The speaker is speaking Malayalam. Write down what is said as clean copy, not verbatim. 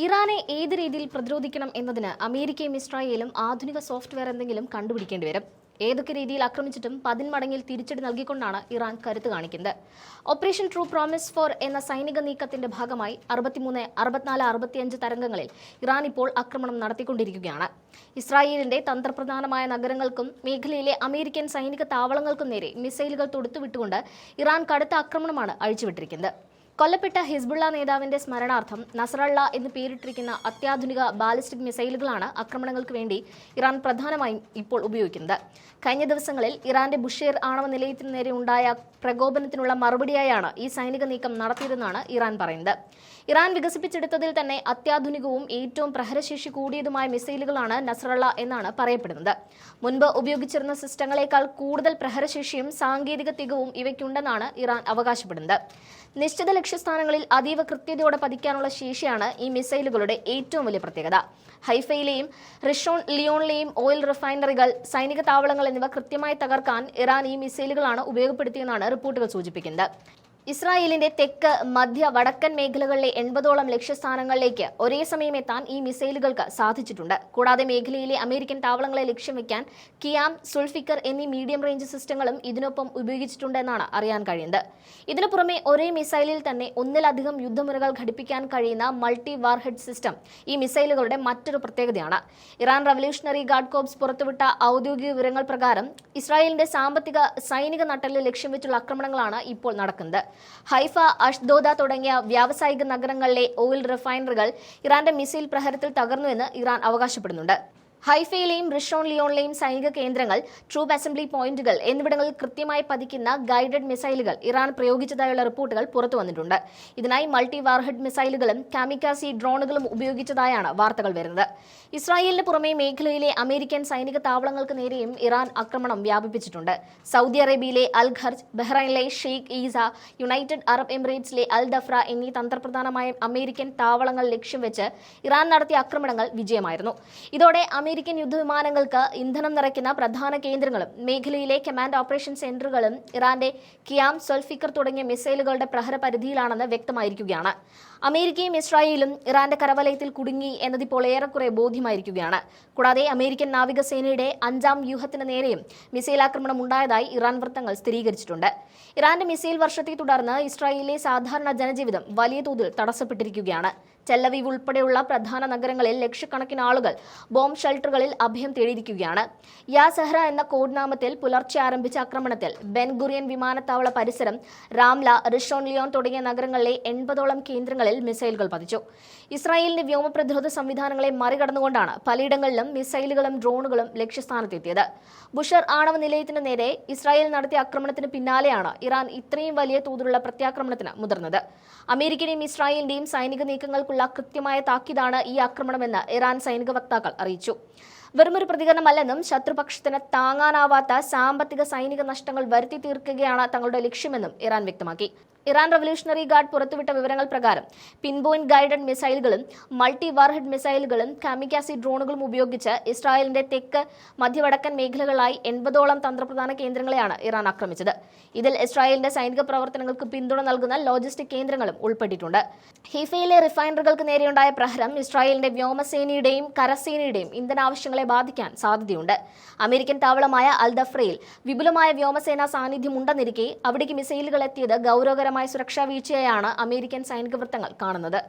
ഇറാനെ ഏത് രീതിയിൽ പ്രതിരോധിക്കണം എന്നതിന് അമേരിക്കയും ഇസ്രായേലും ആധുനിക സോഫ്റ്റ്വെയർ എന്തെങ്കിലും കണ്ടുപിടിക്കേണ്ടി വരും. ഏതൊക്കെ രീതിയിൽ ആക്രമിച്ചിട്ടും 10 മടങ്ങിൽ തിരിച്ചടി നൽകിക്കൊണ്ടാണ് ഇറാൻ കരുത്ത് കാണിക്കുന്നത്. ഓപ്പറേഷൻ ട്രൂ പ്രോമിസ് ഫോർ എന്ന സൈനിക നീക്കത്തിന്റെ ഭാഗമായി 63, 64, 65 തരംഗങ്ങളിൽ ഇറാൻ ഇപ്പോൾ ആക്രമണം നടത്തിക്കൊണ്ടിരിക്കുകയാണ്. ഇസ്രായേലിന്റെ തന്ത്രപ്രധാനമായ നഗരങ്ങൾക്കും മേഖലയിലെ അമേരിക്കൻ സൈനിക താവളങ്ങൾക്കും നേരെ മിസൈലുകൾ തൊടുത്തുവിട്ടുകൊണ്ട് ഇറാൻ കടുത്ത ആക്രമണമാണ് അഴിച്ചുവിട്ടിരിക്കുന്നത്. കൊല്ലപ്പെട്ട ഹിസ്ബുള്ള നേതാവിന്റെ സ്മരണാർത്ഥം നസറള്ള എന്ന് പേരിട്ടിരിക്കുന്ന അത്യാധുനിക ബാലിസ്റ്റിക് മിസൈലുകളാണ് ആക്രമണങ്ങൾക്ക് വേണ്ടി ഇറാൻ പ്രധാനമായും ഇപ്പോൾ ഉപയോഗിക്കുന്നത്. കഴിഞ്ഞ ദിവസങ്ങളിൽ ഇറാന്റെ ബുഷേർ ആണവ നിലയത്തിന് നേരെ ഉണ്ടായ പ്രകോപനത്തിനുള്ള മറുപടിയായാണ് ഈ സൈനിക നീക്കം നടത്തിയതെന്നാണ് ഇറാൻ പറയുന്നത്. ഇറാൻ വികസിപ്പിച്ചെടുത്തതിൽ തന്നെ അത്യാധുനികവും ഏറ്റവും പ്രഹരശേഷി കൂടിയതുമായ മിസൈലുകളാണ് നസറള്ള എന്നാണ് പറയപ്പെടുന്നത്. മുൻപ് ഉപയോഗിച്ചിരുന്ന സിസ്റ്റങ്ങളെക്കാൾ കൂടുതൽ പ്രഹരശേഷിയും സാങ്കേതിക തികവും ഇവയ്ക്കുണ്ടെന്നാണ് ഇറാൻ അവകാശപ്പെടുന്നത്. നിശ്ചിത ലക്ഷ്യസ്ഥാനങ്ങളിൽ അതീവ കൃത്യതയോടെ പതിക്കാനുള്ള ശേഷിയാണ് ഈ മിസൈലുകളുടെ ഏറ്റവും വലിയ പ്രത്യേകത. ഹൈഫയിലെയും റിഷോൺ ലിയോണിലെയും ഓയിൽ റിഫൈനറികൾ, സൈനിക താവളങ്ങൾ എന്നിവ കൃത്യമായി തകർക്കാൻ ഇറാൻ ഈ മിസൈലുകളാണ് ഉപയോഗപ്പെടുത്തിയെന്നാണ് റിപ്പോർട്ടുകൾ സൂചിപ്പിക്കുന്നത്. ഇസ്രായേലിന്റെ തെക്ക്, മധ്യ, വടക്കൻ മേഖലകളിലെ 80ഓളം ലക്ഷ്യസ്ഥാനങ്ങളിലേക്ക് ഒരേ സമയം എത്താൻ ഈ മിസൈലുകൾക്ക് സാധിച്ചിട്ടുണ്ട്. കൂടാതെ മേഖലയിലെ അമേരിക്കൻ താവളങ്ങളെ ലക്ഷ്യം വെക്കാൻ കിയാം, സുൾഫിക്കർ എന്നീ മീഡിയം റേഞ്ച് സിസ്റ്റങ്ങളും ഇതിനൊപ്പം ഉപയോഗിച്ചിട്ടുണ്ടെന്നാണ് അറിയാൻ കഴിയുന്നത്. ഇതിനു പുറമെ ഒരേ മിസൈലിൽ തന്നെ ഒന്നിലധികം യുദ്ധമുറകൾ ഘടിപ്പിക്കാൻ കഴിയുന്ന മൾട്ടി വാർഹെഡ് സിസ്റ്റം ഈ മിസൈലുകളുടെ മറ്റൊരു പ്രത്യേകതയാണ്. ഇറാൻ റവല്യൂഷണറി ഗാർഡ് കോർപ്സ് പുറത്തുവിട്ട ഔദ്യോഗിക വിവരങ്ങൾ പ്രകാരം ഇസ്രായേലിന്റെ സാമ്പത്തിക, സൈനിക നട്ടെല്ല് ലക്ഷ്യം വെച്ചുള്ള ആക്രമണങ്ങളാണ് ഇപ്പോൾ നടക്കുന്നത്. ഹൈഫ, അഷ്ദോദ തുടങ്ങിയ വ്യാവസായിക നഗരങ്ങളിലെ ഓയിൽ റിഫൈനറികൾ ഇറാന്റെ മിസൈൽ പ്രഹരത്തിൽ തകർന്നുവെന്ന് ഇറാൻ അവകാശപ്പെടുന്നുണ്ട്. ഹൈഫയിലെയും റിഷോൺ ലിയോണിലെയും സൈനിക കേന്ദ്രങ്ങൾ, ട്രൂപ്പ് അസംബ്ലി പോയിന്റുകൾ എന്നിവിടങ്ങളിൽ കൃത്യമായി പതിക്കുന്ന ഗൈഡഡ് മിസൈലുകൾ ഇറാൻ പ്രയോഗിച്ചതായുള്ള റിപ്പോർട്ടുകൾ പുറത്തു വന്നിട്ടുണ്ട്. ഇതിനായി മൾട്ടി വാർഹെഡ് മിസൈലുകളും കാമിക്കാസി ഡ്രോണുകളും ഉപയോഗിച്ചതായാണ് വാർത്തകൾ വരുന്നത്. ഇസ്രായേലിന് പുറമെ മേഖലയിലെ അമേരിക്കൻ സൈനിക താവളങ്ങൾക്ക് നേരെയും ഇറാൻ ആക്രമണം വ്യാപിപ്പിച്ചിട്ടുണ്ട്. സൗദി അറേബ്യയിലെ അൽ ഖർജ്, ബഹ്റൈനിലെ ഷെയ്ഖ് ഈസ, യുണൈറ്റഡ് അറബ് എമിറേറ്റ്സിലെ അൽ ദഫ്ര എന്നീ തന്ത്രപ്രധാനമായ അമേരിക്കൻ താവളങ്ങൾ ലക്ഷ്യം വെച്ച് ഇറാൻ നടത്തിയ ആക്രമണങ്ങൾ വിജയമായിരുന്നു. ഇതോടെ അമേരിക്കൻ യുദ്ധവിമാനങ്ങൾക്ക് ഇന്ധനം നിറയ്ക്കുന്ന പ്രധാന കേന്ദ്രങ്ങളും മേഖലയിലെ കമാൻഡ് ഓപ്പറേഷൻ സെന്ററുകളും ഇറാന്റെ കിയാം, സുൾഫിക്കർ തുടങ്ങിയ മിസൈലുകളുടെ പ്രഹരപരിധിയിലാണെന്ന് വ്യക്തമായിരിക്കുകയാണ്. അമേരിക്കയും ഇസ്രായേലും ഇറാന്റെ കരവലയത്തിൽ കുടുങ്ങി എന്നതിപ്പോൾ ഏറെക്കുറെ ബോധ്യമായിരിക്കുകയാണ്. കൂടാതെ അമേരിക്കൻ നാവികസേനയുടെ 5ാം വ്യൂഹത്തിന് നേരെയും മിസൈൽ ആക്രമണം ഉണ്ടായതായി ഇറാൻ വൃത്തങ്ങൾ സ്ഥിരീകരിച്ചിട്ടുണ്ട്. ഇറാന്റെ മിസൈൽ വർഷത്തെ തുടർന്ന് ഇസ്രായേലിലെ സാധാരണ ജനജീവിതം വലിയ തോതിൽ തടസ്സപ്പെട്ടിരിക്കുകയാണ്. ടെല്ലവീവ് ഉൾപ്പെടെയുള്ള പ്രധാന നഗരങ്ങളിൽ ലക്ഷക്കണക്കിന് ആളുകൾ ബോംബ് ഷെൽട്ടറുകളിൽ അഭയം തേടിയിരിക്കുകയാണ്. യാ സെഹ്റ എന്ന കോഡ് നാമത്തിൽ പുലർച്ചെ ആരംഭിച്ച ആക്രമണത്തിൽ ബെൻ ഗുറിയൻ വിമാനത്താവള പരിസരം, രാംല, റിഷോൺ ലിയോൺ തുടങ്ങിയ നഗരങ്ങളിലെ 80ഓളം കേന്ദ്രങ്ങളിൽ മിസൈലുകൾ പതിച്ചു. ഇസ്രായേലിന്റെ വ്യോമ പ്രതിരോധ സംവിധാനങ്ങളെ മറികടന്നുകൊണ്ടാണ് പലയിടങ്ങളിലും മിസൈലുകളും ഡ്രോണുകളും ലക്ഷ്യസ്ഥാനത്തെത്തിയത്. ബുഷർ ആണവ നിലയത്തിന് നേരെ ഇസ്രായേൽ നടത്തിയ ആക്രമണത്തിന് പിന്നാലെയാണ് ഇറാൻ ഇത്രയും വലിയ തോതിലുള്ള പ്രത്യാക്രമണത്തിന് മുതിർന്നത്. അമേരിക്കയുടെയും ഇസ്രായേലിന്റെയും സൈനിക നീക്കങ്ങൾക്കുള്ള കൃത്യമായ താക്കീതാണ് ഈ ആക്രമണമെന്ന് ഇറാൻ സൈനിക വക്താക്കൾ അറിയിച്ചു. വെറുമൊരു പ്രതികരണമല്ലെന്നും ശത്രുപക്ഷത്തിന് താങ്ങാനാവാത്ത സാമ്പത്തിക, സൈനിക നഷ്ടങ്ങൾ വരുത്തി തീർക്കുകയാണ് തങ്ങളുടെ ലക്ഷ്യമെന്നും ഇറാൻ വ്യക്തമാക്കി. ഇറാൻ റവല്യൂഷണറി ഗാർഡ് പുറത്തുവിട്ട വിവരങ്ങൾ പ്രകാരം പിൻപോയിന്റ് ഗൈഡഡ് മിസൈലുകളും മൾട്ടി വാർഹെഡ് മിസൈലുകളും കാമിക്കാസി ഡ്രോണുകളും ഉപയോഗിച്ച് ഇസ്രായേലിന്റെ തെക്ക്, മധ്യവടക്കൻ മേഖലകളായി 80ഓളം തന്ത്രപ്രധാന കേന്ദ്രങ്ങളെയാണ് ഇറാൻ ആക്രമിച്ചത്. ഇതിൽ ഇസ്രായേലിന്റെ സൈനിക പ്രവർത്തനങ്ങൾക്ക് പിന്തുണ നൽകുന്ന ലോജിസ്റ്റിക് കേന്ദ്രങ്ങളും ഉൾപ്പെട്ടിട്ടുണ്ട്. ഹൈഫയിലെ റിഫൈനറികൾക്ക് നേരെയുണ്ടായ പ്രഹരം ഇസ്രായേലിന്റെ വ്യോമസേനയുടെയും കരസേനയുടെയും ഇന്ധനാവശ്യങ്ങളെ ബാധിക്കാൻ സാധ്യതയുണ്ട്. അമേരിക്കൻ താവളമായ അൽ ദഫ്രയിൽ വിപുലമായ വ്യോമസേനാ സാന്നിധ്യം ഉണ്ടെന്നിരിക്കെ അവിടേക്ക് മിസൈലുകൾ എത്തിയത് ഗൗരവകരമായ സുരക്ഷാ വീഴ്ചയായാണ് അമേരിക്കൻ സൈനിക വൃത്തങ്ങൾ കാണുന്നത്.